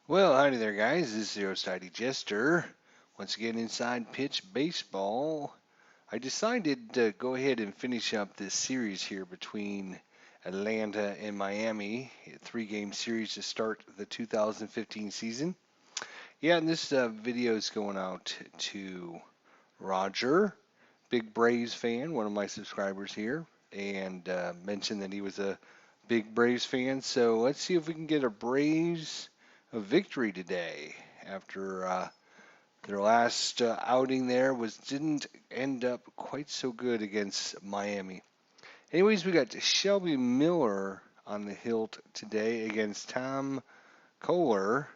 Well, howdy there, guys. This is Zero Sidey Jester. Once again, inside pitch baseball. I decided to go ahead and finish up this series here between Atlanta and Miami. A three-game series to start the 2015 season. Yeah, and this video is going out to Roger, big Braves fan, one of my subscribers here, and mentioned that he was a big Braves fan. So let's see if we can get a victory today after their last outing there didn't end up quite so good against Miami. Anyways, we got Shelby Miller on the hilt today against Tom Koehler.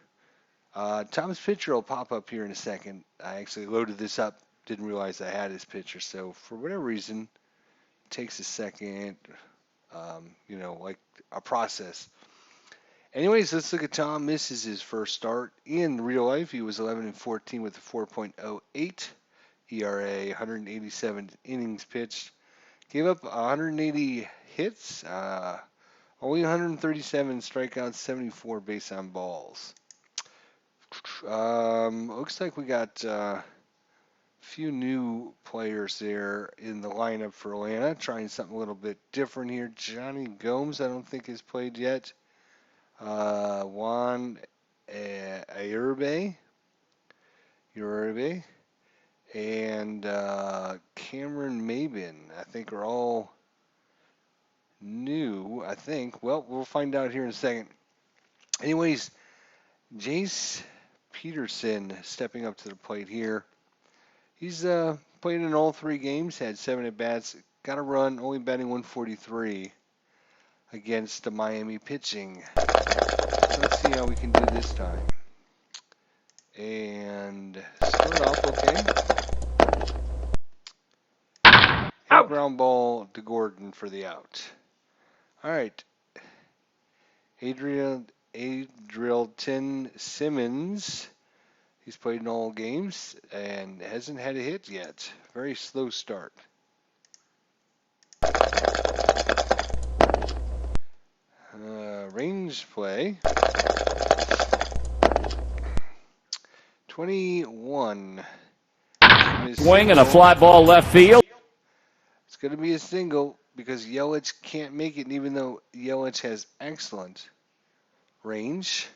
Tom's pitcher will pop up here in a second. I actually loaded this up, didn't realize I had his pitcher, so for whatever reason, it takes a second, like a process. Anyways, let's look at Tom. This is his first start in real life. He was 11-14 with a 4.08 ERA, 187 innings pitched. Gave up 180 hits, only 137 strikeouts, 74 base on balls. Looks like we got a few new players there in the lineup for Atlanta, trying something a little bit different here. Johnny Gomes, I don't think has played yet. Juan Ayurbe, and Cameron Mabin, I think are all new, I think. Well, we'll find out here in a second. Anyways, Jace Peterson stepping up to the plate here. He's played in all three games, had 7 at-bats, got a run, only batting 143 against the Miami pitching. So let's see how we can do this time. And start off okay. And ground ball to Gordon for the out. All right. Adrielton Simmons. He's played in all games and hasn't had a hit yet. Very slow start. Range play. 21. Swing and a fly ball left field. It's going to be a single because Yelich can't make it, and even though Yelich has excellent range.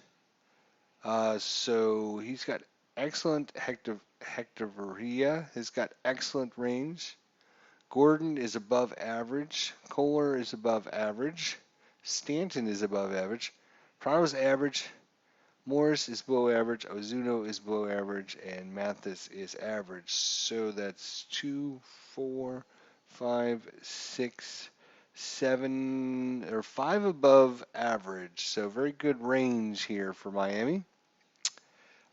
So he's got excellent Hector has got excellent range. Gordon is above average. Koehler is above average. Stanton is above average. Prado's average. Morris is below average. Ozuna is below average. And Mathis is average. So that's 2, 4, 5, 6, 7, or 5 above average. So very good range here for Miami.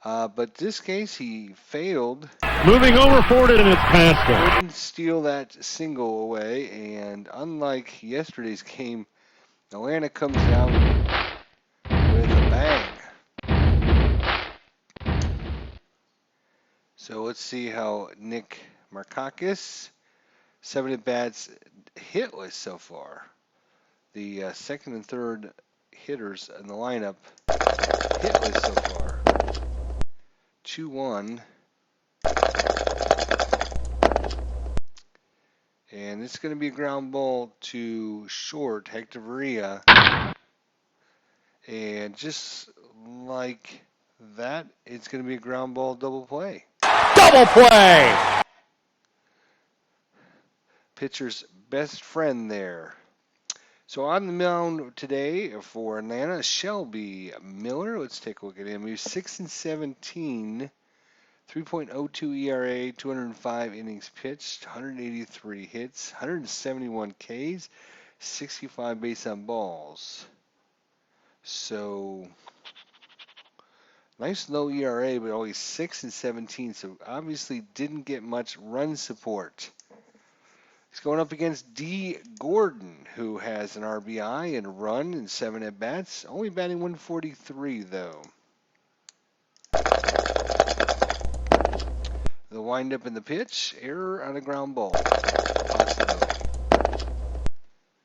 But this case, he failed. Moving over forward, and it's past him. Couldn't steal that single away, and unlike yesterday's game, Atlanta comes down with a bang. So let's see how Nick Markakis, 7 at-bats, hitless so far. The second and third hitters in the lineup, hitless so far. 2-1. And it's going to be a ground ball to short, Hector Varela. And just like that, it's going to be a ground ball double play. Double play! Pitcher's best friend there. So on the mound today for Atlanta, Shelby Miller. Let's take a look at him. He was 6-17, 3.02 ERA, 205 innings pitched, 183 hits, 171 Ks, 65 base on balls. So nice low ERA, but only 6-17. So obviously didn't get much run support. He's going up against D. Gordon, who has an RBI and a run and 7 at-bats. Only batting 143, though. The windup in the pitch, error on a ground ball. Possibility.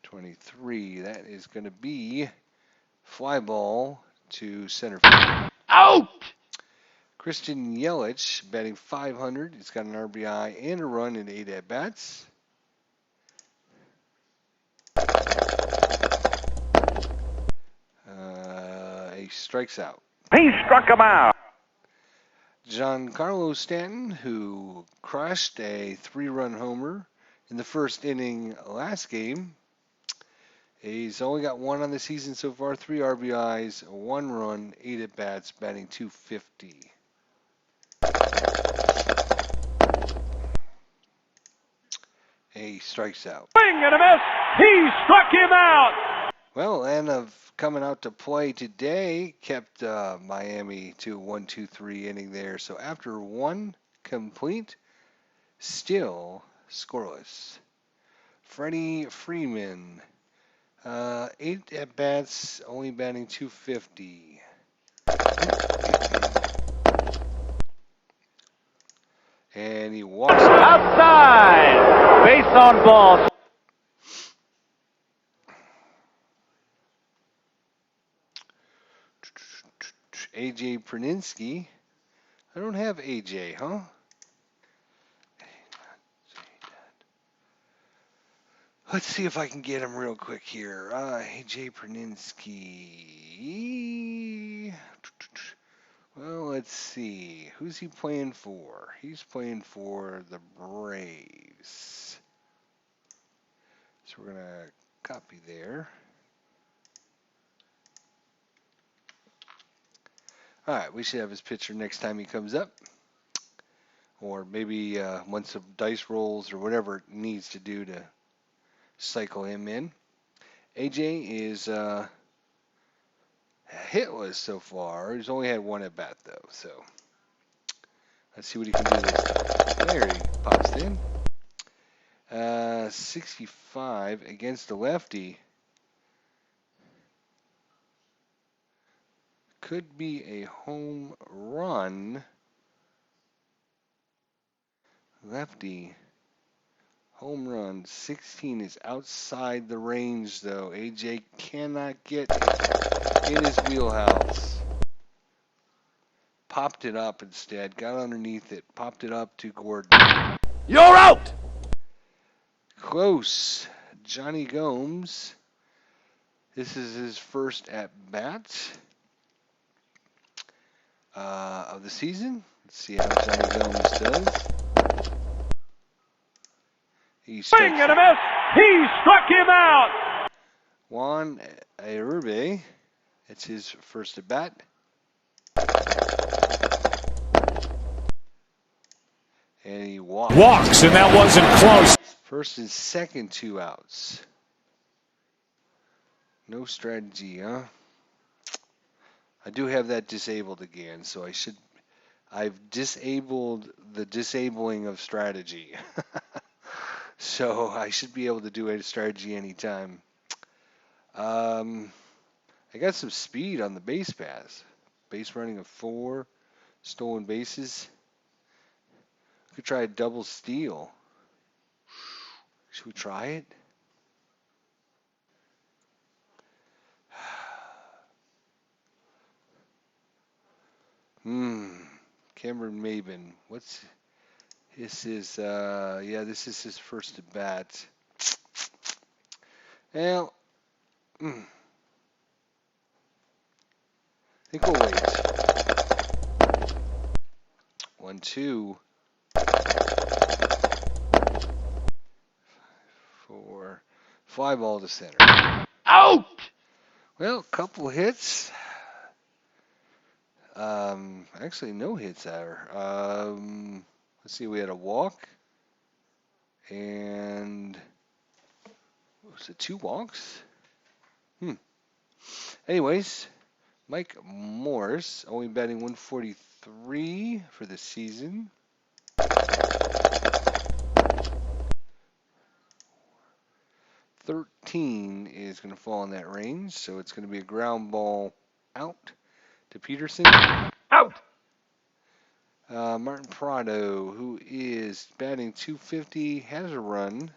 23, that is going to be fly ball to center field. Out! Christian Yelich batting .500. He's got an RBI and a run in 8 at-bats. He strikes out. He struck him out. Giancarlo Stanton, who crushed a 3-run homer in the first inning last game. He's only got 1 on the season so far, 3 RBIs, 1 run, 8 at-bats, batting .250. He strikes out. Swing and a miss. He struck him out. Well, and coming out to play today kept Miami to 1-2-3 inning there. So after 1 complete, still scoreless. Freddie Freeman, 8 at bats, only batting .250. And he walks outside. Base on ball. AJ Perninsky. I don't have AJ, huh? Let's see if I can get him real quick here. AJ Perninsky. Well, let's see. Who's he playing for? He's playing for the Braves. So we're going to copy there. All right, we should have his picture next time he comes up. Or maybe once the dice rolls or whatever it needs to do to cycle him in. AJ is hitless so far. He's only had 1 at bat though, so let's see what he can do this time. There he pops in. 65 against the lefty. Could be a home run. Lefty. Home run. 16 is outside the range, though. AJ cannot get in his wheelhouse. Popped it up instead. Got underneath it. Popped it up to Gordon. You're out. Close. Johnny Gomes. This is his first at-bat of the season. Let's see how Johnny Gomes does. Swing and a miss. He struck him out. Juan Urbe. It's his first at bat. And he walks. And that wasn't close. First and second, 2 outs. No strategy, huh? I do have that disabled again, so I've disabled the disabling of strategy. So I should be able to do a strategy anytime. I got some speed on the base pass. Base running of 4, stolen bases. Could try a double steal. Should we try it? Cameron Maben. This is this is his first at bat. Well, I think we'll wait. 1-2. 4. Fly ball to center. Out. Well, couple hits. Actually, no hits there. Let's see, we had a walk. And was it 2 walks? Anyways, Mike Morse, only batting 143 for the season. 13 is going to fall in that range, so it's going to be a ground ball out to Peterson. Out. Martin Prado, who is batting .250, has a run.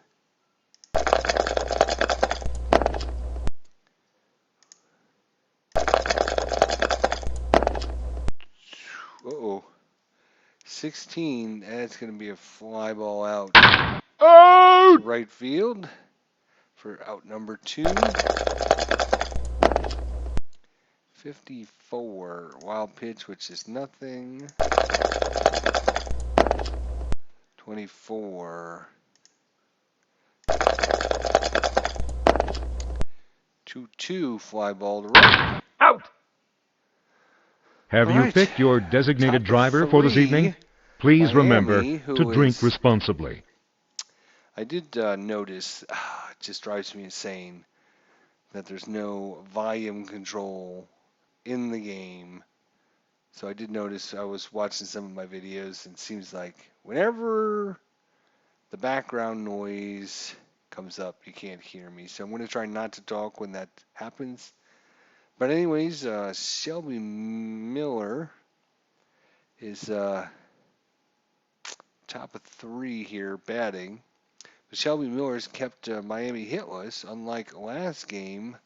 16. That's going to be a fly ball out Oh! to right field for out number 2. 54. Wild pitch, which is nothing. 24. 2-2. Fly ball to right. Out! Have All you right. picked your designated Top driver for this 3, evening? Please remember Miami, to who drink is... responsibly. I did notice, it just drives me insane, that there's no volume control in the game. So I did notice, I was watching some of my videos, and it seems like whenever the background noise comes up, you can't hear me. So I'm going to try not to talk when that happens. But anyways, Shelby Miller is top of 3 here batting. But Shelby Miller's kept Miami hitless, unlike last game.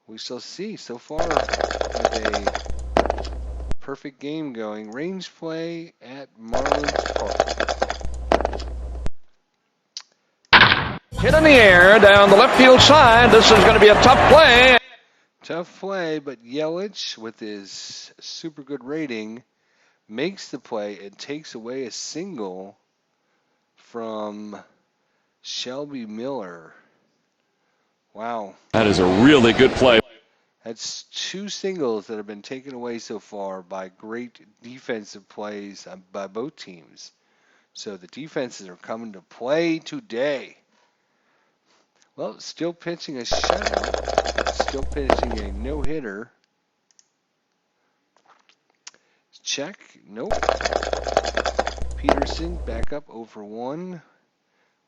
We shall see. So far, have a perfect game going. Range play at Marlins Park. Hit in the air down the left field side. This is going to be a tough play. Tough play, but Yelich, with his super good rating, makes the play and takes away a single from Shelby Miller. Wow. That is a really good play. That's 2 singles that have been taken away so far by great defensive plays by both teams. So the defenses are coming to play today. Well, still pitching a shutout. Still pitching a no-hitter. Check. Nope. Peterson back up 0-for-1.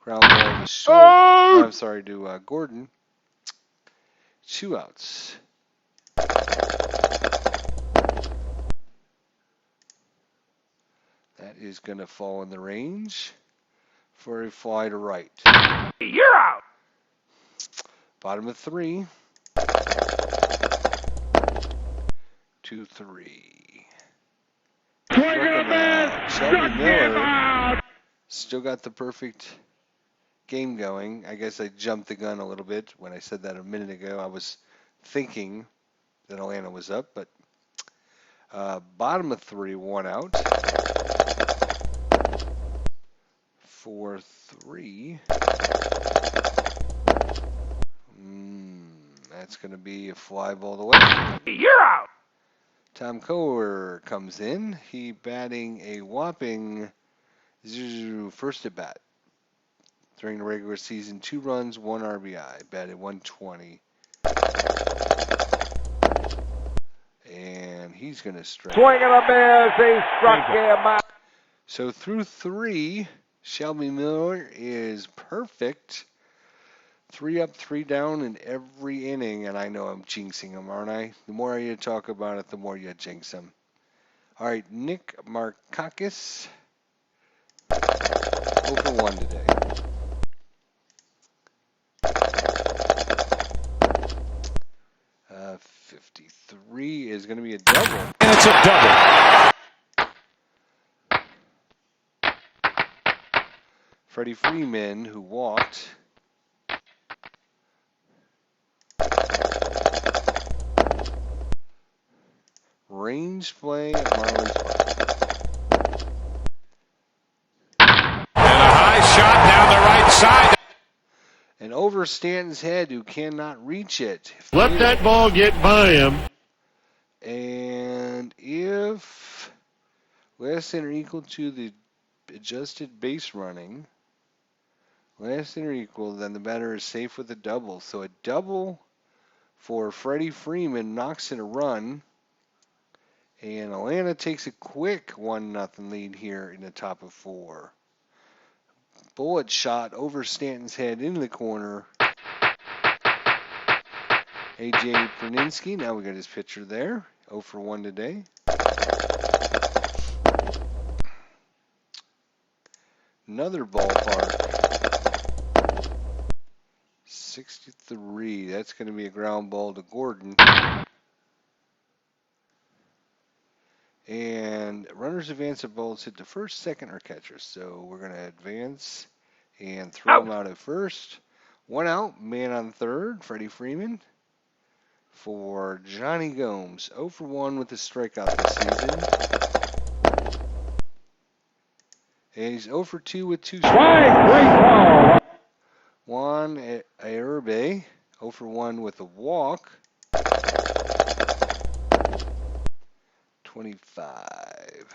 Ground ball to short. Oh! I'm sorry, to Gordon. 2 outs. That is going to fall in the range for a fly to right. You're out. Bottom of 3. 2-3. Shelby Miller still got the perfect game going. I guess I jumped the gun a little bit when I said that a minute ago. I was thinking that Atlanta was up, but bottom of 3, 1 out. 4-3. That's going to be a fly ball to left. You're out. Tom Koehler comes in. He batting a whopping first at bat. During the regular season, 2 runs, 1 RBI. Batted 120. And he's going to strike. Swing and a miss. He struck him out. So through 3, Shelby Miller is perfect. 3 up, 3 down in every inning, and I know I'm jinxing him, aren't I? The more you talk about it, the more you jinx him. All right, Nick Markakis, 0-for-1 today. Uh, 53 is going to be a double. And it's a double. Freddie Freeman, who walked. Range play at Marlins Park. And a high shot down the right side. And over Stanton's head, who cannot reach it. Let that ball get by him. And if less than or equal to the adjusted base running, less than or equal, then the batter is safe with a double. So a double for Freddie Freeman knocks in a run. And Atlanta takes a quick 1-0 lead here in the top of 4. Bullet shot over Stanton's head into the corner. A.J. Perninsky, now we got his pitcher there. 0-for-1 today. Another ballpark. 63. That's going to be a ground ball to Gordon. And And runners advance if balls hit the first, second, or catcher. So we're going to advance and throw him out at first. 1 out, man on third, Freddie Freeman. For Johnny Gomes, 0 for 1 with a strikeout this season. And he's 0 for 2 with 2 strikeouts. Juan Aerbe, 0 for 1 with a walk. 25.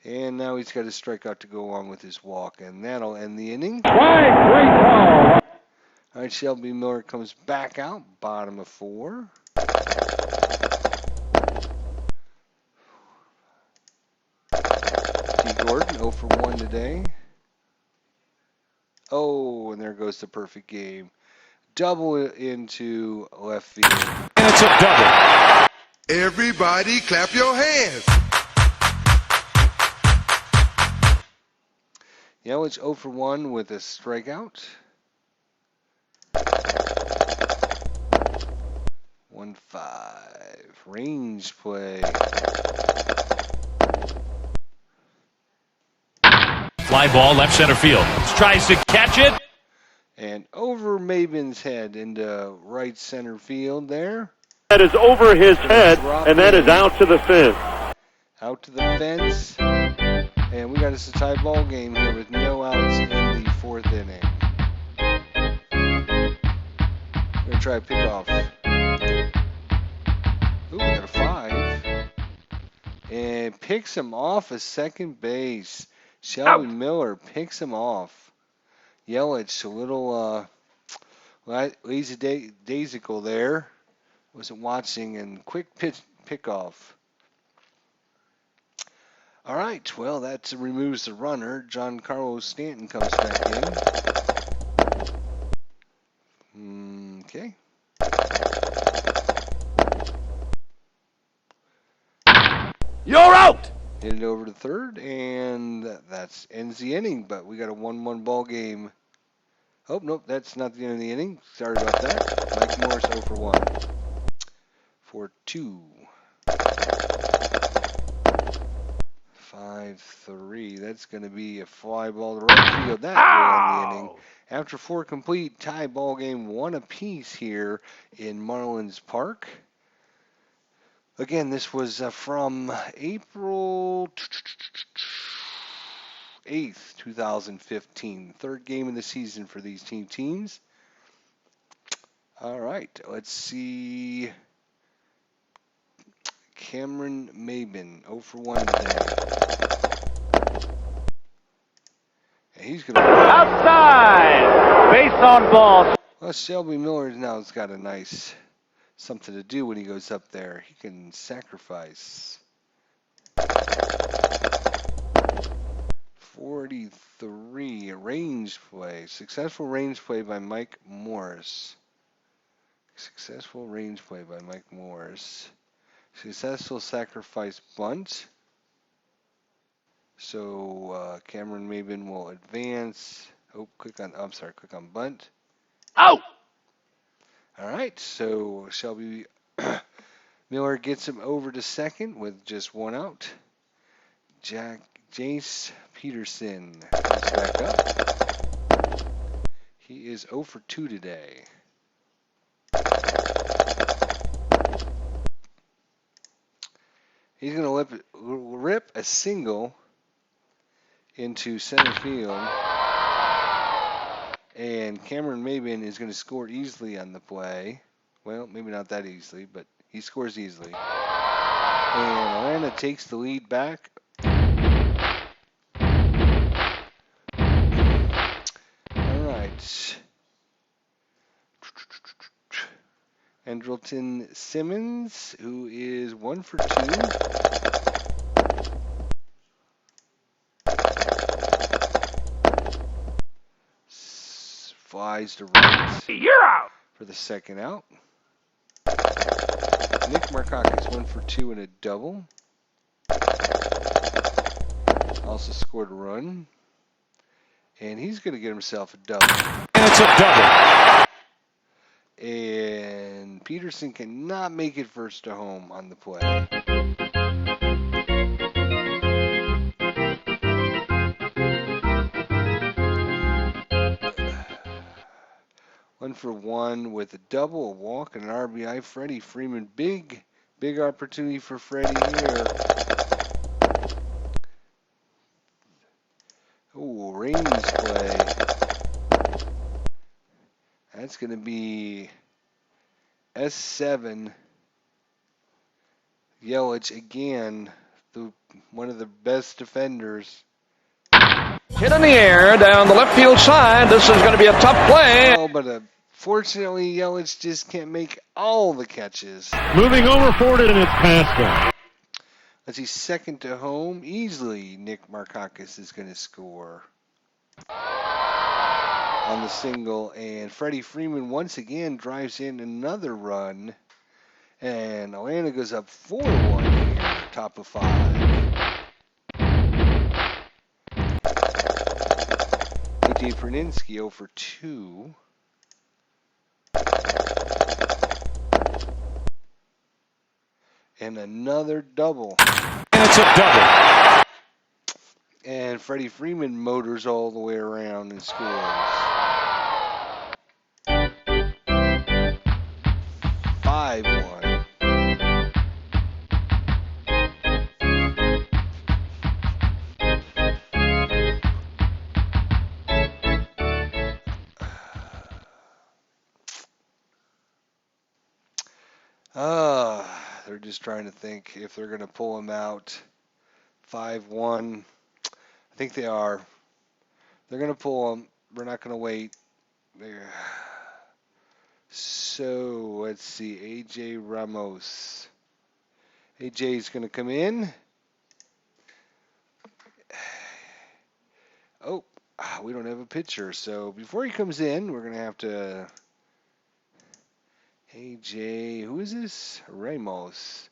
And now he's got a strikeout to go along with his walk, and that'll end the inning. All right, Shelby Miller comes back out, bottom of 4. T. Gordon, 0 for 1 today. Oh, and there goes the perfect game. Double into left field. And it's a double. Everybody clap your hands. Yelich 0 for 1 with a strikeout. 1-5. Range play. Fly ball left center field. Tries to catch it. And over Maben's head into right center field there. That is over his head, and that is out to the fence. Out to the fence. And we got us a tie ball game here with no outs in the 4th inning. We're going to try a pickoff. Ooh, we got a 5. And picks him off at second base. Shelby Miller picks him off. Yelich, a little lazy-daisical there. Wasn't watching, and quick pickoff. All right, well, that removes the runner. Giancarlo Stanton comes back in. Okay. You're out. Hit it over to third, and that ends the inning, but we got a 1-1 ball game. Oh, nope, that's not the end of the inning. Sorry about that. Mike Morris 0 for 1. For 2. 5-3. That's going to be a fly ball to right field. That will end the inning. After 4 complete, tie ball game, 1 apiece here in Marlins Park. Again, this was from April 8th, 2015. 3rd game of the season for these teams. All right, let's see. Cameron Maben, 0 for 1 today. And he's going to Outside. Base on ball. Well, Shelby Miller now has got a nice something to do when he goes up there. He can sacrifice. 43, range play. Successful range play by Mike Morris. Successful range play by Mike Morris. Successful sacrifice bunt. So Cameron Maben will advance. Oh, click on bunt. Out. All right, so Shelby Miller gets him over to second with just 1 out. Jace Peterson comes back up. He is 0 for 2 today. He's going to rip a single into center field. And Cameron Maben is going to score easily on the play. Well, maybe not that easily, but he scores easily. And Atlanta takes the lead back. All right. Andrelton Simmons, who is 1 for 2. Flies to right. You're out. For the second out. Nick Markakis 1 for 2 and a double. Also scored a run. And he's going to get himself a double. And it's a double. And Peterson cannot make it first to home on the play. 1-for-1 with a double, a walk, and an RBI. Freddie Freeman, big opportunity for Freddie here. Oh, Rainey's play. That's going to be S7. Yelich again, one of the best defenders. Hit in the air down the left field side. This is going to be a tough play. Oh, but fortunately, Yelich just can't make all the catches. Moving over forward, and it's past him. Let's see, second to home. Easily, Nick Markakis is going to score on the single. And Freddie Freeman once again drives in another run. And Atlanta goes up 4-1 here, top of 5. A.J. Perninsky 0 for 2. And another double. And it's a double. And Freddie Freeman motors all the way around and scores. 5-1. They're just trying to think if they're going to pull him out. 5-1. I think they are. They're going to pull him. We're not going to wait. So, let's see. A.J. Ramos. A.J.'s going to come in. Oh, we don't have a pitcher. So, before he comes in, we're going to have to... A.J., who is this? Ramos.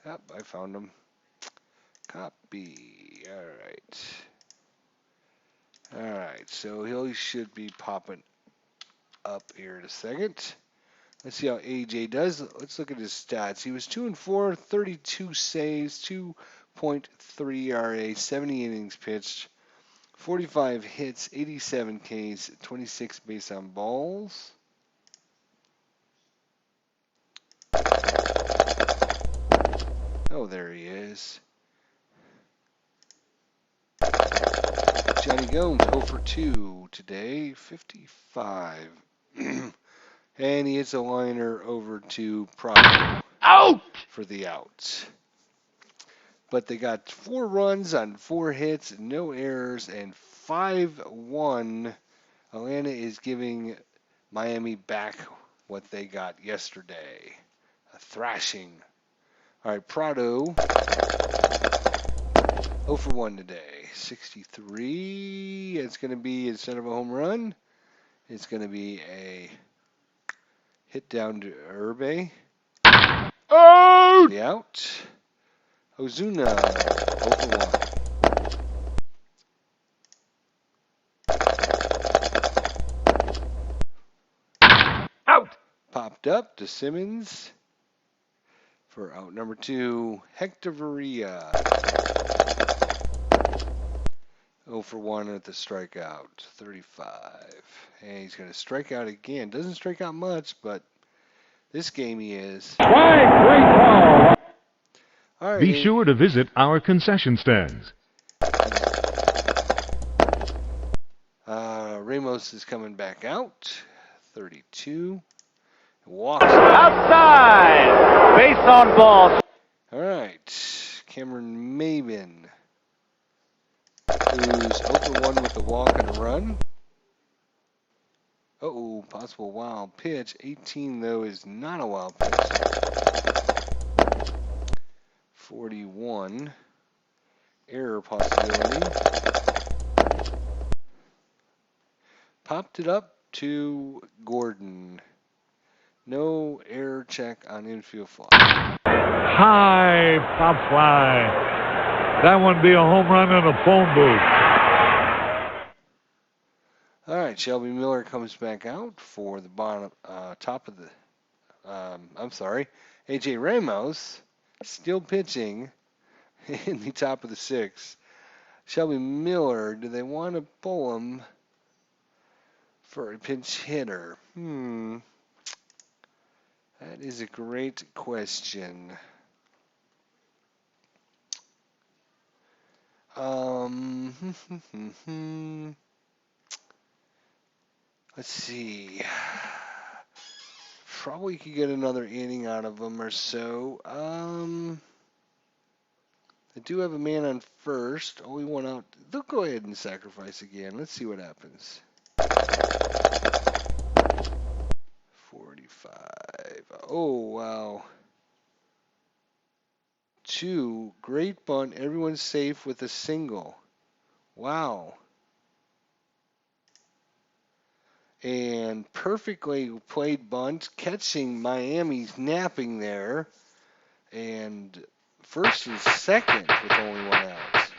Yep, I found him. Copy. All right, so he should be popping up here in a second. Let's see how AJ does. Let's look at his stats. He was 2-4, 32 saves, 2.3 ERA, 70 innings pitched, 45 hits, 87 Ks, 26 base on balls. Oh, there he is. Johnny Gomes 0 for 2 today, 55. And he hits a liner over to Prado for the out. But they got 4 runs on 4 hits, no errors, and 5-1. Atlanta is giving Miami back what they got yesterday. A thrashing. All right, Prado 0 for 1 today. 63. It's going to be, instead of a home run, it's going to be a hit down to Urbe. Oh! The out. Ozuna 0 for 1. Out! Popped up to Simmons for out number 2. Hector Varela 0 for 1 at the strikeout. 35. And he's going to strike out again. Doesn't strike out much, but this game he is. Great call. All right. Be sure to visit our concession stands. Ramos is coming back out. 32. Walks. Outside. Base on ball. All right. Cameron Maben, who's 0 for 1 with a walk and a run. Uh-oh, possible wild pitch. 18, though, is not a wild pitch. 41. Error possibility. Popped it up to Gordon. No error check on infield fly. High pop fly. That one be a home run in a phone booth. All right, Shelby Miller comes back out for the bottom, top of the. A.J. Ramos still pitching in the top of the 6th. Shelby Miller, do they want to pull him for a pinch hitter? That is a great question. Let's see. Probably could get another inning out of them or so. I do have a man on first. Only one out. They'll go ahead and sacrifice again. Let's see what happens. 45. Oh, wow. 2. Great bunt. Everyone's safe with a single. Wow. And perfectly played bunt, catching Miami's napping there. And first and second with only one out.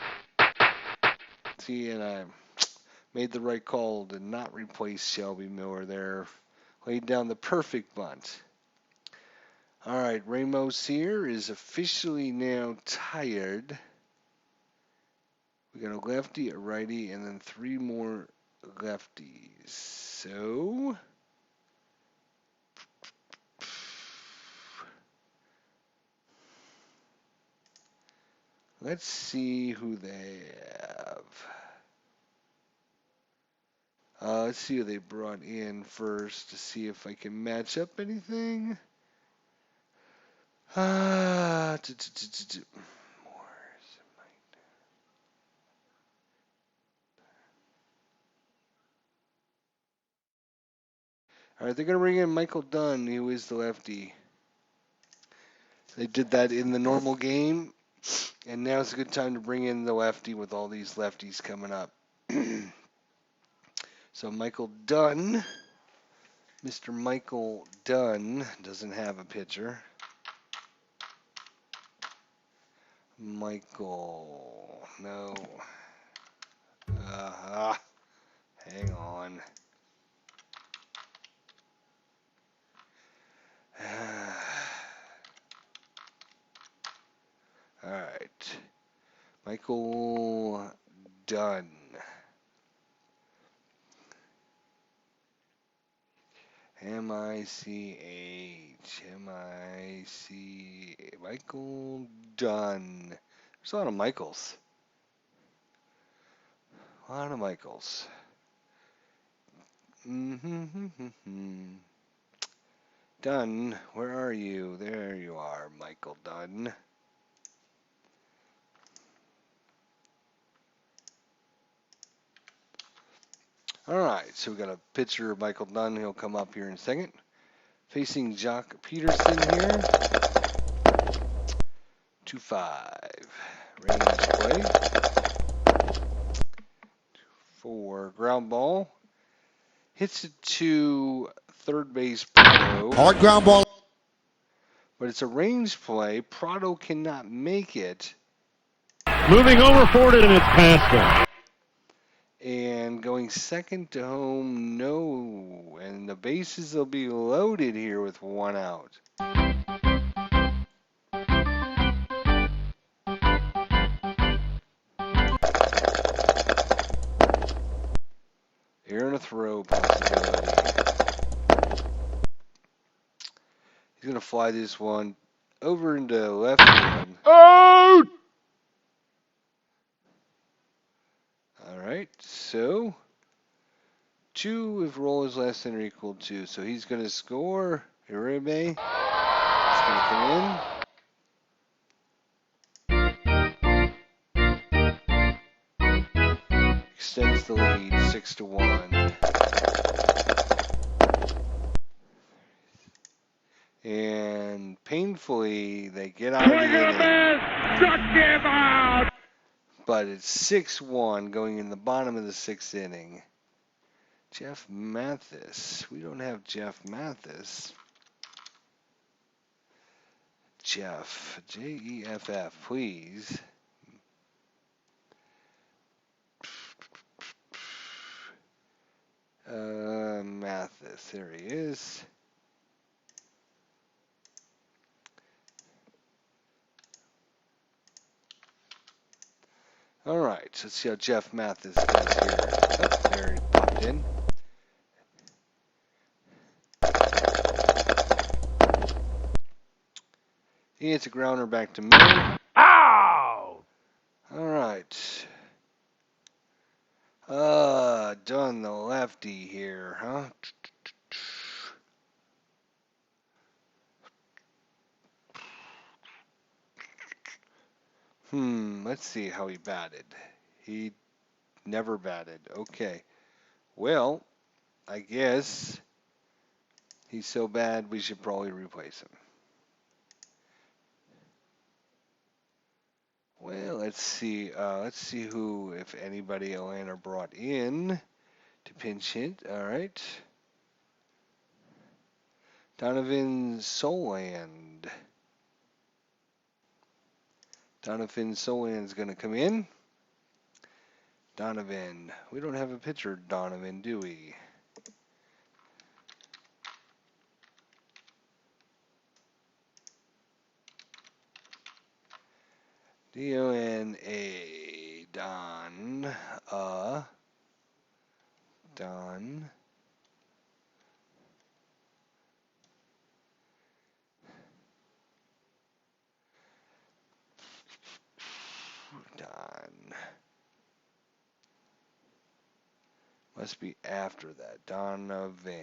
See, and I made the right call to not replace Shelby Miller there. Laid down the perfect bunt. All right, Ramos here is officially now tired. We got a lefty, a righty, and then 3 more lefties. So let's see who they have. Let's see who they brought in first to see if I can match up anything. All right, they're going to bring in Michael Dunn, who is the lefty. They did that in the normal game, and now it's a good time to bring in the lefty with all these lefties coming up. So Michael Dunn, Mr. Michael Dunn doesn't have a pitcher. Michael, no. Hang on. All right. Michael Dunn. Michael Dunn. There's a lot of Michaels. A lot of Michaels. Dunn, where are you? There you are, Michael Dunn. All right, so we got a pitcher, Michael Dunn. He'll come up here in a second. Facing Jock Peterson here. 2-5. Range play. 4. Ground ball. Hits it to third base Prado. Hard ground ball. But it's a range play. Prado cannot make it. Moving over for it, and it's past him. And going second to home, no. And the bases will be loaded here with 1 out. Here in a throw possibility. He's going to fly this one over into left field. Out! All right, so 2 if roll is less than or equal to. So he's going to score. Uribe. It's going to come in. Extends the lead 6-1. And painfully, they get out of the inning. Struck him out! But it's 6-1 going in the bottom of the 6th inning. Jeff Mathis. We don't have Jeff Mathis. Jeff. Jeff, please. Mathis. There he is. All right, let's see how Jeff Mathis does here. Oh, there he popped in. He hits a grounder back to Miller. Ow! All right. Done the lefty here, huh? Let's see how he batted. He never batted. Okay. Well, I guess he's so bad we should probably replace him. Well, let's see. Let's see who, if anybody, Atlanta brought in to pinch hit. All right. Donovan Soland. Donovan Soland's going to come in. Donovan. We don't have a pitcher, Donovan, do we? D-O-N-A. Don. Don. Don. Must be after that. Donovan.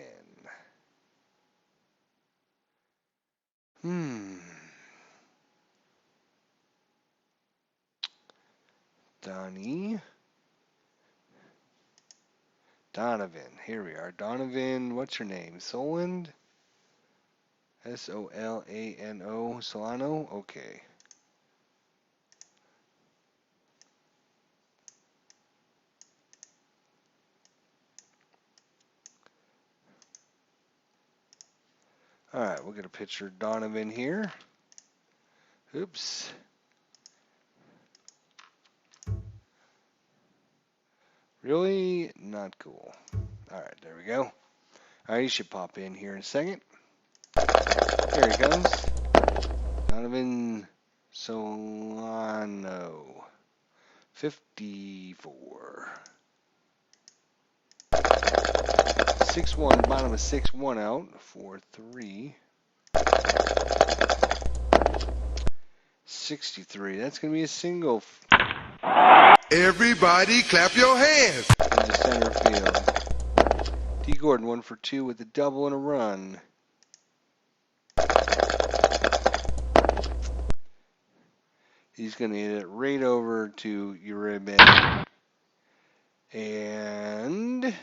Donnie. Donovan. Here we are. Donovan, what's your name? Soland? S-O-L-A-N-O. Solano? Okay. All right, we'll get a picture of Donovan here. Oops. Really not cool. All right, there we go. All right, he should pop in here in a second. Here he comes. Donovan Solano. 54. 6-1, bottom of 6-1 out. 4-3. 63. That's going to be a single. Everybody clap your hands. Into center field. D. Gordon 1 for 2 with a double and a run. He's going to hit it right over to Uribe. And the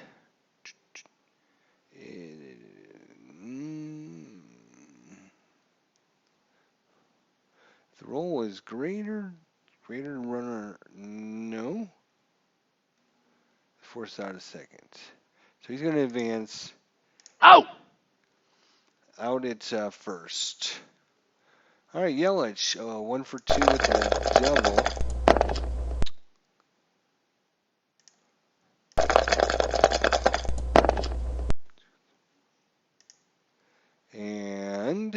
roll is greater than runner. No. Forced out a second. So he's going to advance. Out! Out at first. All right, Yelich, 1 for 2 with a double. And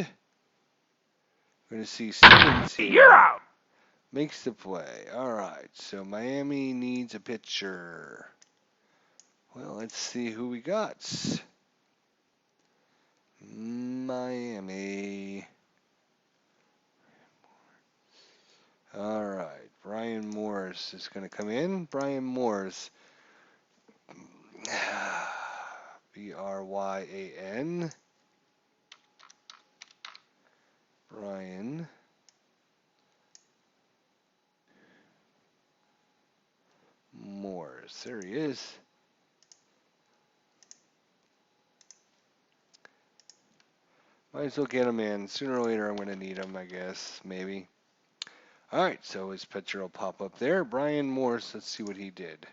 we're going to see Simmons here. You're out! Makes the play. All right, so Miami needs a pitcher. Well, let's see who we got. Miami. All right, Brian Morris is going to come in. Brian Morris. B-R-Y-A-N. Brian Morris. There he is. Might as well get him in. Sooner or later I'm going to need him, I guess. Maybe. All right, so his pitcher will pop up there. Brian Morris, let's see what he did.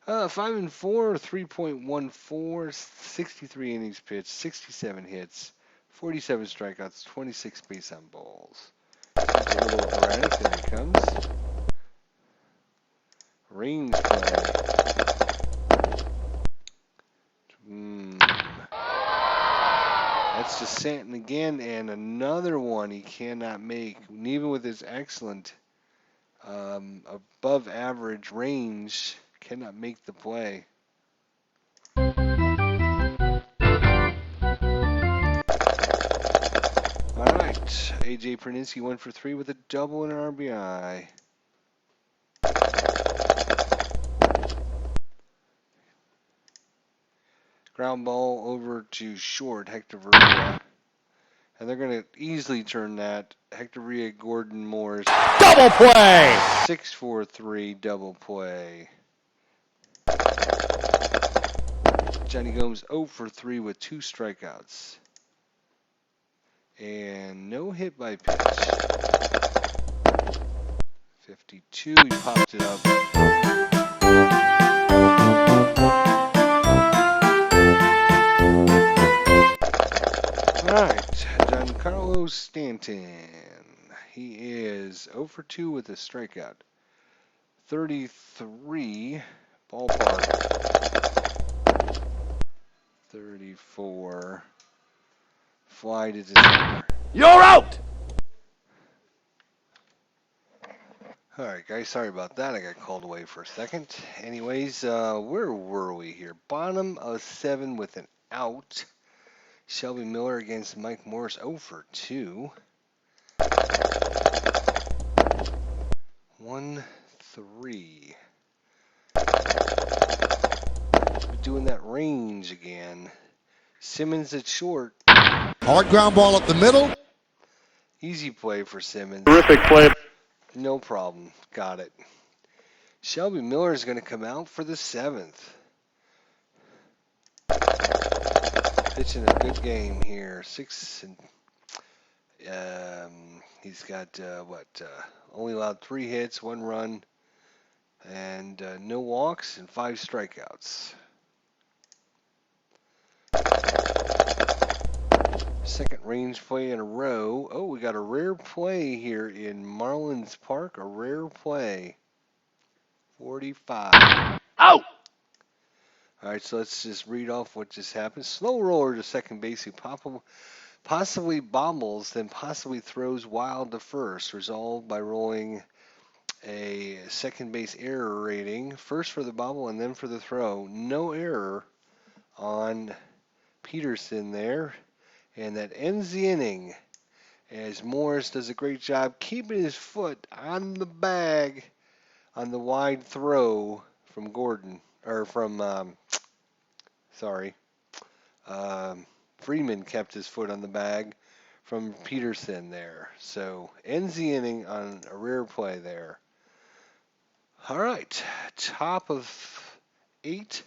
5-4, 3.14, 63 innings pitched, 67 hits, 47 strikeouts, 26 base on balls. Seems a little erratic. There he comes. Range play. That's just Stanton again, and another one he cannot make, even with his excellent above average range, cannot make the play. All right, A.J. Praninsky 1 for 3 with a double and an RBI. Ground ball over to short, Hector Varela. And they're going to easily turn that. Hector Varela, Gordon Morris. Double play! 6-4-3 double play. Johnny Gomes 0 for 3 with 2 strikeouts. And no hit by pitch. 52, he popped it up. Alright, Giancarlo Stanton. He is 0 for 2 with a strikeout. 33 ballpark. 34. Fly to center. You're out! Alright guys, sorry about that. I got called away for a second. Anyways, where were we here? Bottom of 7 with an out. Shelby Miller against Mike Morris 0 for 2. 1-3. Doing that range again. Simmons at short. Hard ground ball up the middle. Easy play for Simmons. Terrific play. No problem. Got it. Shelby Miller is going to come out for the 7th. Pitching a good game here. He's got only allowed 3 hits, 1 run, and no walks and 5 strikeouts. Second range play in a row. Oh, we got a rare play here in Marlins Park. A rare play. 45. Out! All right, so let's just read off what just happened. Slow roller to second base. He possibly bobbles, then possibly throws wild to first. Resolved by rolling a second base error rating. First for the bobble and then for the throw. No error on Peterson there. And that ends the inning as Morris does a great job keeping his foot on the bag on the wide throw from Gordon, or from, Freeman kept his foot on the bag from Peterson there. So ends the inning on a rare play there. All right, top of 8.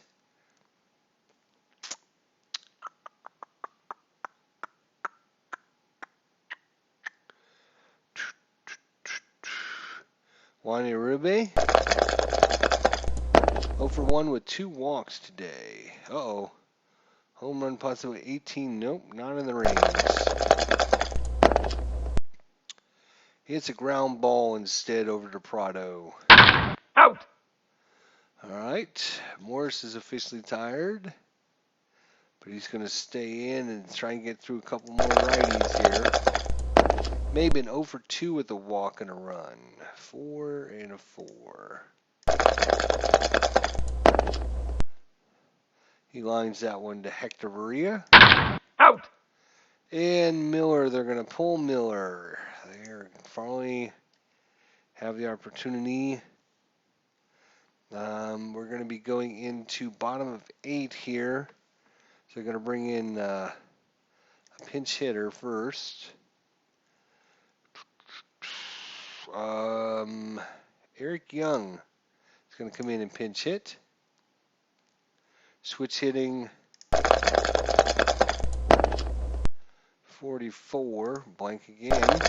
Juan Uribe. 0 for 1 with 2 walks today. Uh-oh. Home run possibly 18. Nope, not in the range. He hits a ground ball instead over to Prado. Out! All right. Morris is officially tired. But he's going to stay in and try and get through a couple more righties here. Maybe an 0 for 2 with a walk and a run. 4 and a 4. He lines that one to Hector Varela. Out! And Miller, they're going to pull Miller. They're finally have the opportunity. We're going to be going into bottom of 8 here. So they're going to bring in a pinch hitter first. Eric Young is going to come in and pinch hit. Switch hitting 44, blank again.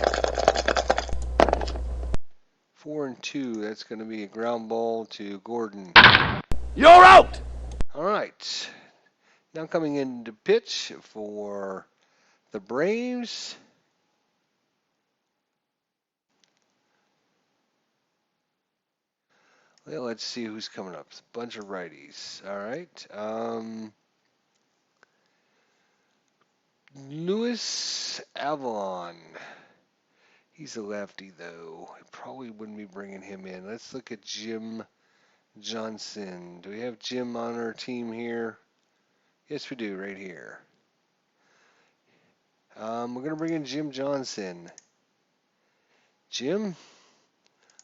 4 and 2, that's going to be a ground ball to Gordon. You're out! All right. Now coming in to pitch for the Braves. Well, let's see who's coming up. It's a bunch of righties. All right. Luis Avalon. He's a lefty, though. I probably wouldn't be bringing him in. Let's look at Jim Johnson. Do we have Jim on our team here? Yes, we do, right here. We're going to bring in Jim Johnson. Jim?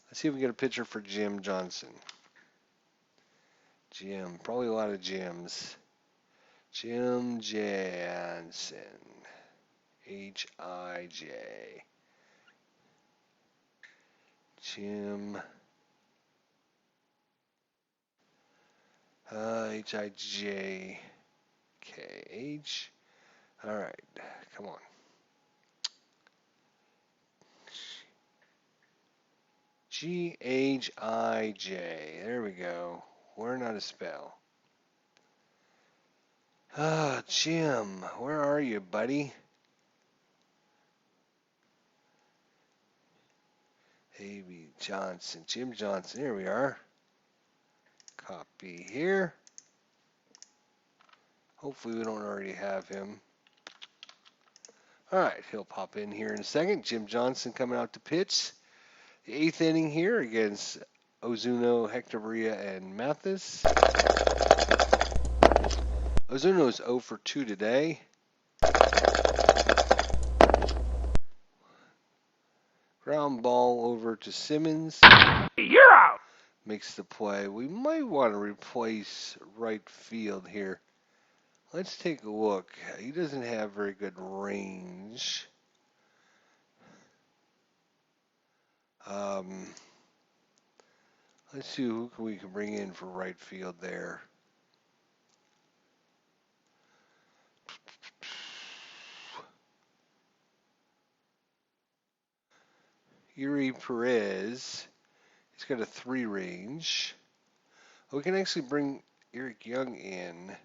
Let's see if we get a pitcher for Jim Johnson. Jim. Probably a lot of Jims. Jim Jansen. H-I-J. Jim. H-I-J-K-H. All right. Come on. G-H-I-J. There we go. Learn how to spell. Jim. Where are you, buddy? A.B. Johnson. Jim Johnson. Here we are. Copy here. Hopefully we don't already have him. All right, he'll pop in here in a second. Jim Johnson coming out to pitch. The 8th inning here against Ozuno, Hectoria, and Mathis. Ozuno's 0 for 2 today. Ground ball over to Simmons. You're out. Makes the play. We might want to replace right field here. Let's take a look. He doesn't have very good range. Let's see who we can bring in for right field there. Yuri Perez. He's got a 3 range. We can actually bring Eric Young in.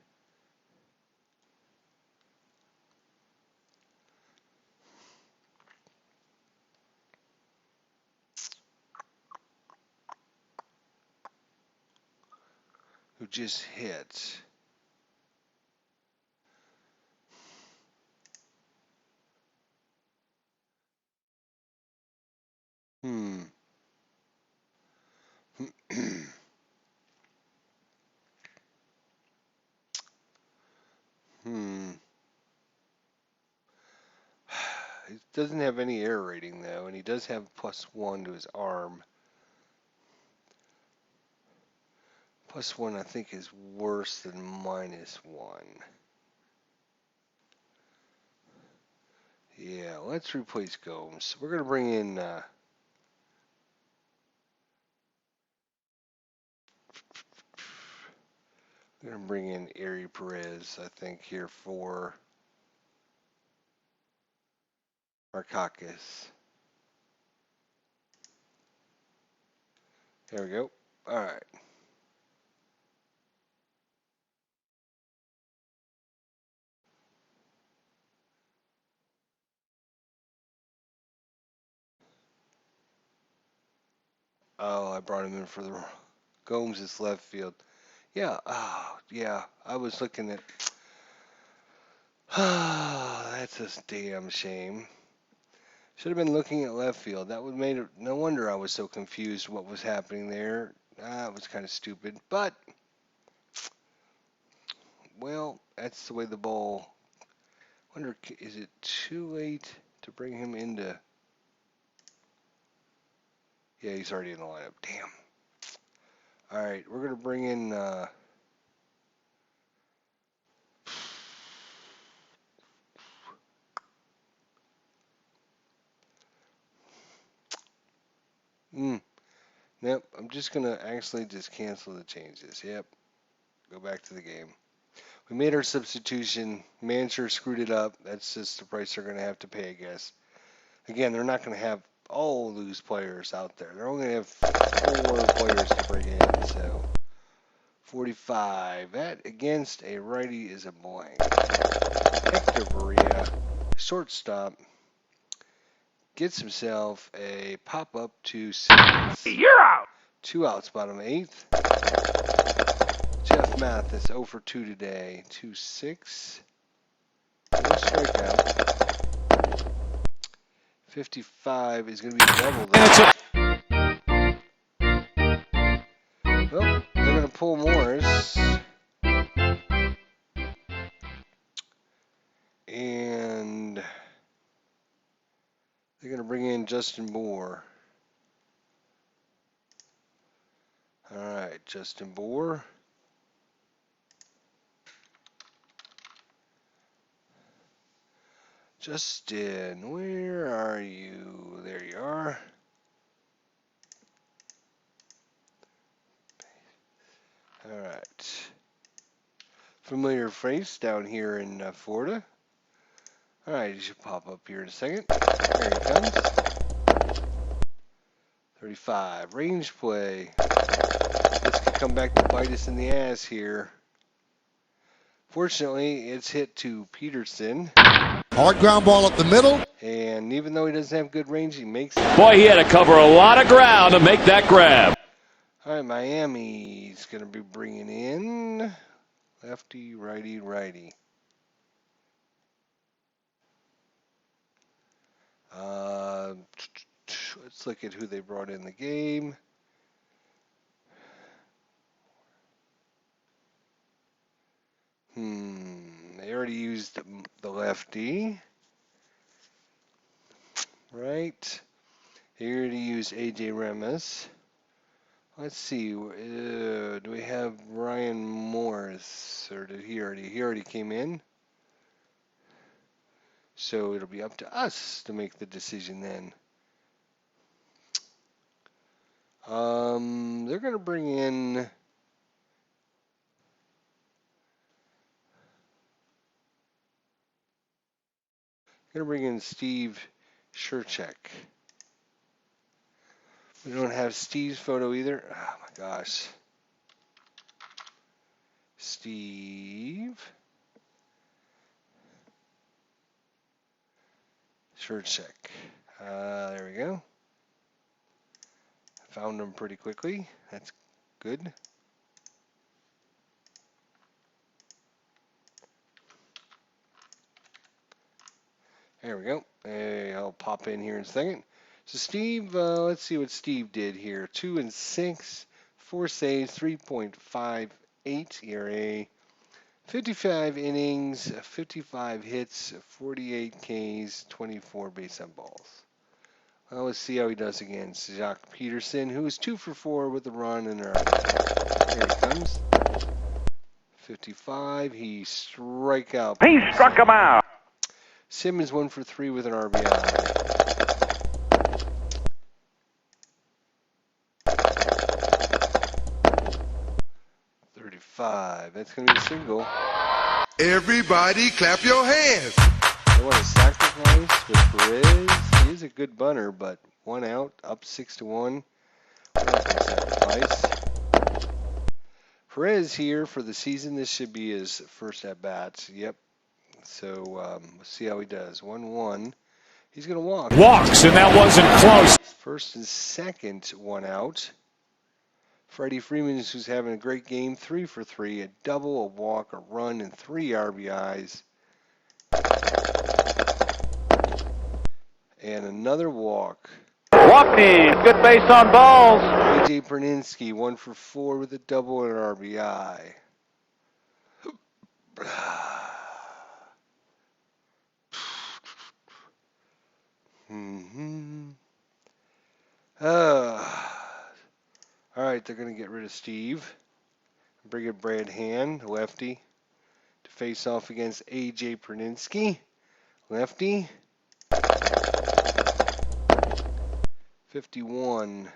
Who just hit. He doesn't have any air rating though, and he does have +1 to his arm. +1 I think is worse than -1. Yeah, let's replace Gomes. We're gonna bring in Ari Perez, I think, here for Markakis. There we go. All right. Oh, I brought him in for the Gomes is left field. Yeah. Oh, yeah. I was looking at. That's a damn shame. Should have been looking at left field. That would made it. No wonder I was so confused what was happening there. It was kind of stupid, but well, that's the way the ball. Wonder, is it too late to bring him into? Yeah, he's already in the lineup. Damn. All right, we're gonna bring in. Nope, I'm just gonna actually just cancel the changes. Yep, go back to the game. We made our substitution. Manager screwed it up. That's just the price they're gonna have to pay, I guess. Again, they're not gonna have all those players out there. They're only gonna have 4 players to bring in. So 45. That against a righty is a blank. Hector Berea, shortstop, gets himself a pop-up to Simmons. You're out. 2 outs, bottom 8th. Jeff Mathis, 0 for 2 today. 2-6. No strikeout. 55 is going to be a double there. Well, they're going to pull Morris. And They're going to bring in Justin Bohr. All right, Justin Bohr. Justin, where are you? There you are. All right. Familiar face down here in Florida. All right, he should pop up here in a second. There he comes. 35, range play. This could come back to bite us in the ass here. Fortunately, it's hit to Peterson. Hard ground ball up the middle. And even though he doesn't have good range, he makes it. Boy, he had to cover a lot of ground to make that grab. All right, Miami's going to be bringing in lefty, righty, righty. Let's look at who they brought in the game. They already used the lefty. Right. They already used A.J. Remus. Let's see. Do we have Ryan Morris? Or did he already? He already came in. So it'll be up to us to make the decision then. They're going to bring in... Steve Sherchek. We don't have Steve's photo either. Oh my gosh. Steve Sherchek. There we go. Found him pretty quickly. That's good. There we go. Hey, I'll pop in here in a second. So Steve, let's see what Steve did here. 2 and 6, 4 saves, 3.58 ERA, 55 innings, 55 hits, 48 Ks, 24 base on balls. Well, let's see how he does against Jacques Peterson, who is 2 for 4 with a run and a run. Here he comes. 55. He struck out. He struck him out. Simmons 1 for 3 with an RBI. That's going to be a single. Everybody clap your hands. I want to sacrifice with Perez. He is a good bunter, but 1 out, up 6-1. We're not going to sacrifice. Perez here for the season. This should be his first at-bat. Yep. So let's see how he does. 1-1. He's going to walk. Walks, and that wasn't close. First and second, 1 out. Freddie Freeman, who's having a great game, 3 for 3, a double, a walk, a run, and 3 RBIs. And another walk. Walking, good base on balls. A.J. Perninsky, 1 for 4 with a double and an RBI. All right, they're going to get rid of Steve. Bring in Brad Hand, lefty, to face off against A.J. Perninsky, lefty. 51.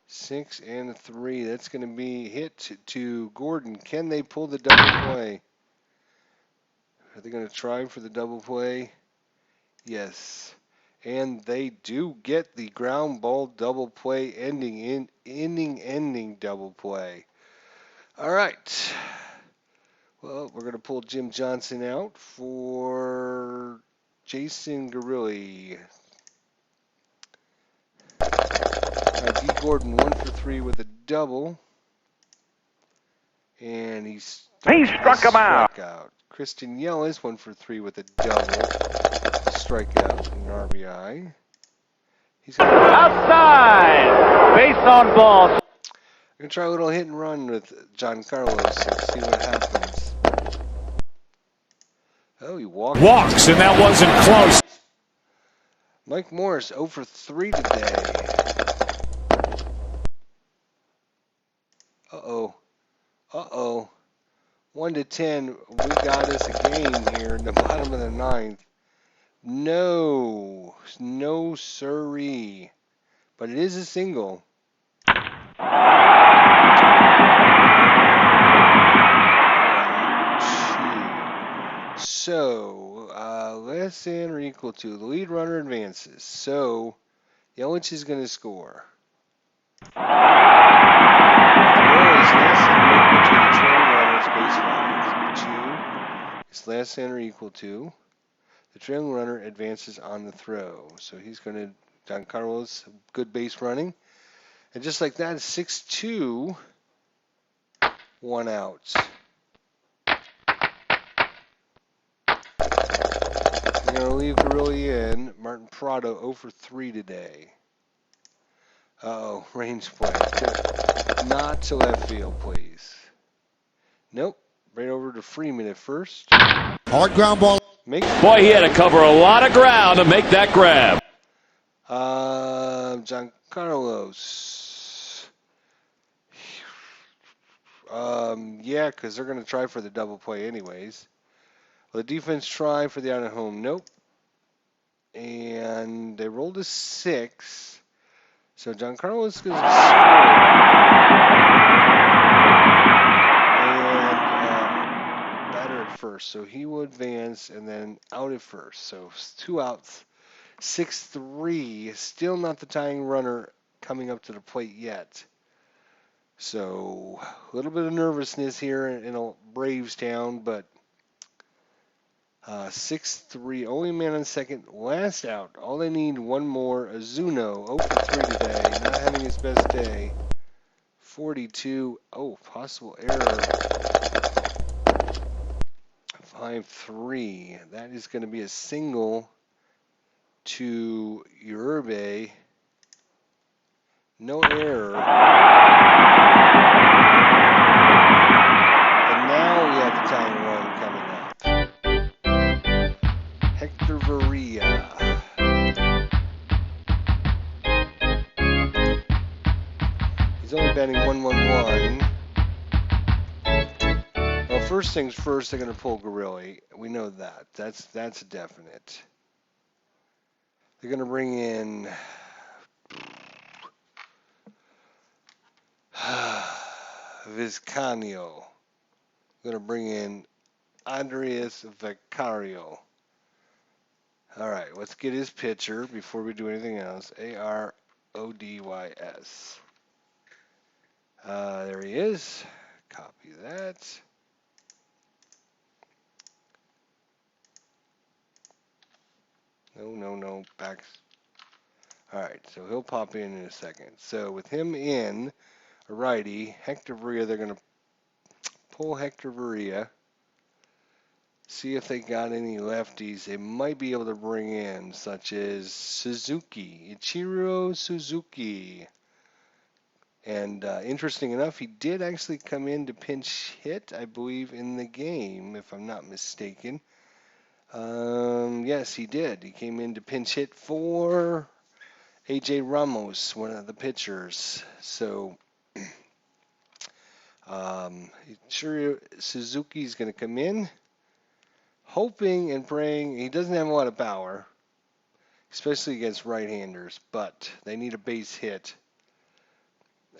6 and 3. That's going to be hit to Gordon. Can they pull the double play? Are they going to try for the double play? Yes. And they do get the ground ball double play, ending double play. All right. Well, we're going to pull Jim Johnson out for Jason Garilli. D. Gordon 1 for 3 with a double. And he struck him out. Kristen Yelis 1 for 3 with a double. Strikeout and RBI. He's outside. Base on balls. I'm going to try a little hit and run with John Carlos and see what happens. Oh, he walked. Walks, and that wasn't close. Mike Morris 0 for 3 today. Uh-oh. 1 to 10. We got us a game here in the bottom of the ninth. No siree. But it is a single. So, less than or equal to. The lead runner advances. So, Yelich is going to score. The throw is less than or equal to the trailing runner's base running. 2 is less than or equal to. The trailing runner advances on the throw. So he's going to, Giancarlo's good base running. And just like that, 6-2, 1 out. We're going to leave Gurriel in. Martin Prado 0 for 3 today. Uh-oh, range play. Not to left field, please. Nope. Right over to Freeman at first. Hard ground ball. Boy, he had to cover a lot of ground to make that grab. Giancarlo's. Yeah, because they're going to try for the double play anyways. Will the defense try for the out of home? Nope. And they rolled a 6. So Giancarlo's going to score. And batter at first. So he will advance and then out at first. So 2 outs. 6-3. Still not the tying runner coming up to the plate yet. So a little bit of nervousness here in a Braves town, but 6-3. Only man on second. Last out. All they need one more. Azuno 0 for 3 today. Not having his best day. 42. Oh, possible error. 5-3. That is going to be a single to Uribe. No error. And now we have the tying run coming up. Hector Varela. He's only batting 1-1-1. Well, first things first, they're going to pull Gurriel. We know that. That's definite. They're going to bring in Vizcaino. They're going to bring in Andres Vicario. All right, let's get his pitcher before we do anything else. Arodys. There he is. Copy that. No. Back. All right, so he'll pop in a second. So with him in, a righty, Hector Varela, they're going to pull Hector Varela. See if they got any lefties they might be able to bring in, such as Ichiro Suzuki. And interesting enough, he did actually come in to pinch hit, I believe, in the game, if I'm not mistaken. Yes, he did. He came in to pinch hit for A.J. Ramos, one of the pitchers. So, Ichiro Suzuki's going to come in, hoping and praying. He doesn't have a lot of power, especially against right-handers, but they need a base hit,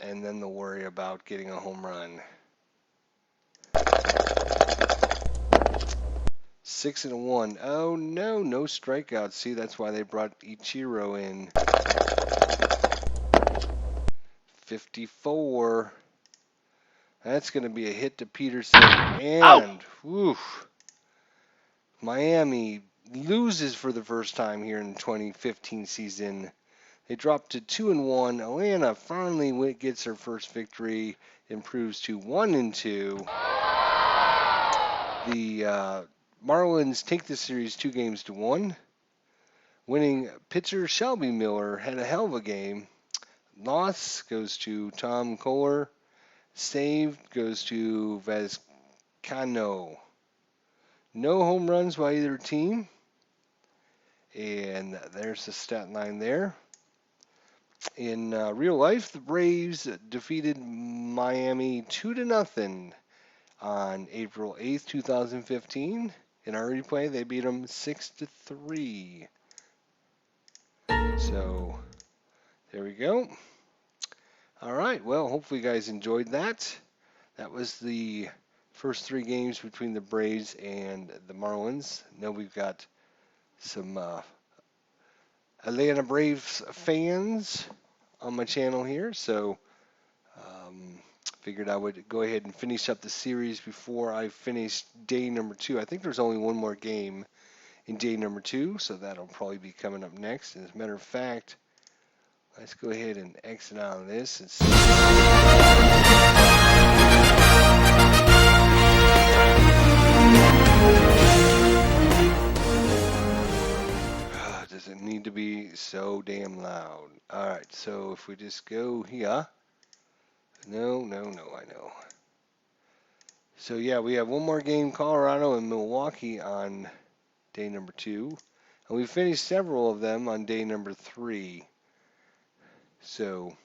and then they'll worry about getting a home run. 6-1. Oh no strikeouts. See, that's why they brought Ichiro in. 54. That's going to be a hit to Peterson. And woof, Miami loses for the first time here in the 2015 season. They dropped to 2-1. Atlanta finally gets her first victory, improves to 1-2. The Marlins take the series 2-1. Winning pitcher Shelby Miller had a hell of a game. Loss goes to Tom Koehler. Save goes to Vizcaino. No home runs by either team. And there's the stat line there. In real life, the Braves defeated Miami 2-0 on April 8th, 2015. In our replay, they beat them 6-3. So there we go. All right. Well, hopefully you guys enjoyed that. That was the first 3 games between the Braves and the Marlins. Now we've got some Atlanta Braves fans on my channel here, so figured I would go ahead and finish up the series before I finish day number 2. I think there's only one more game in day number 2, so that'll probably be coming up next. And as a matter of fact, let's go ahead and exit out of this and see. Does it need to be so damn loud? All right, so if we just go here. No, I know. So yeah, we have one more game, Colorado and Milwaukee on day number 2. And we finished several of them on day number 3. So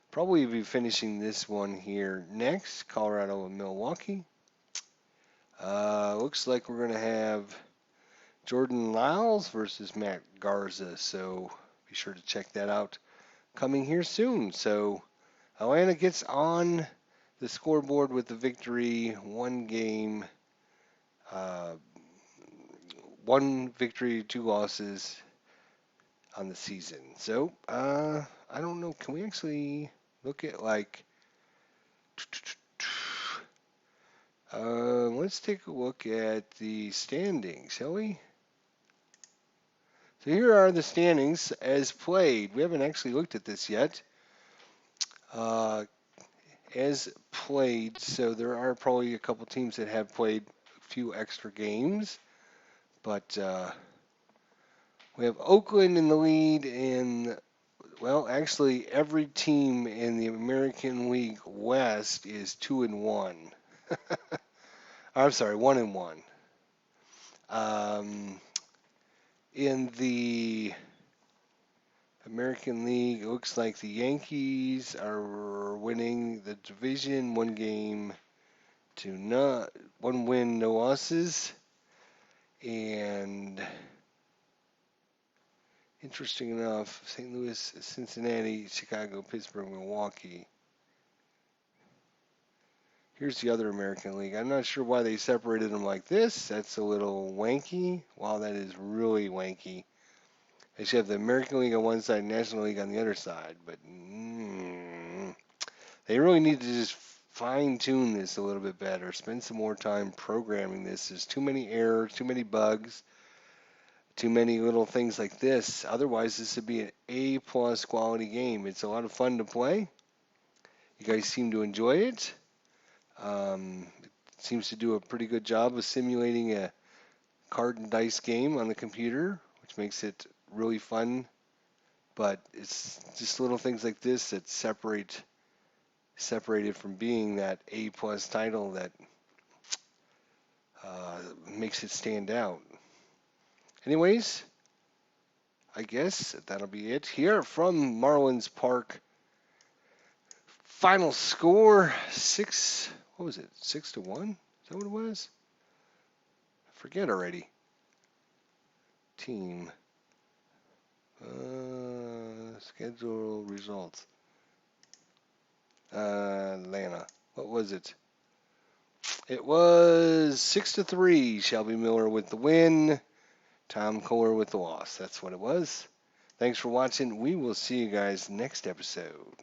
probably be finishing this one here next, Colorado and Milwaukee. Looks like we're going to have Jordan Lyles versus Matt Garza. So be sure to check that out coming here soon. So Atlanta gets on the scoreboard with the victory, 1 game, 1 victory, 2 losses on the season. So, I don't know, can we actually look at let's take a look at the standings, shall we? So here are the standings as played. We haven't actually looked at this yet. As played, so there are probably a couple teams that have played a few extra games, but we have Oakland in the lead, and well, actually every team in the American League West is 2-1. I'm sorry, 1-1. In the American League, it looks like the Yankees are winning the division 1 game to 1 win, no losses. And interesting enough, St. Louis, Cincinnati, Chicago, Pittsburgh, Milwaukee. Here's the other American League. I'm not sure why they separated them like this. That's a little wanky. Wow, that is really wanky. They should have the American League on one side, National League on the other side. But they really need to just fine-tune this a little bit better. Spend some more time programming this. There's too many errors, too many bugs, too many little things like this. Otherwise, this would be an A+ quality game. It's a lot of fun to play. You guys seem to enjoy it. It seems to do a pretty good job of simulating a card and dice game on the computer, which makes it really fun. But it's just little things like this that separate it from being that A+ title that makes it stand out. Anyways, I guess that'll be it here from Marlins Park. Final score 6. What was it? 6-1? Is that what it was? I forget already. Team. Schedule results. Atlanta. What was it? It was 6-3. Shelby Miller with the win. Tom Koehler with the loss. That's what it was. Thanks for watching. We will see you guys next episode.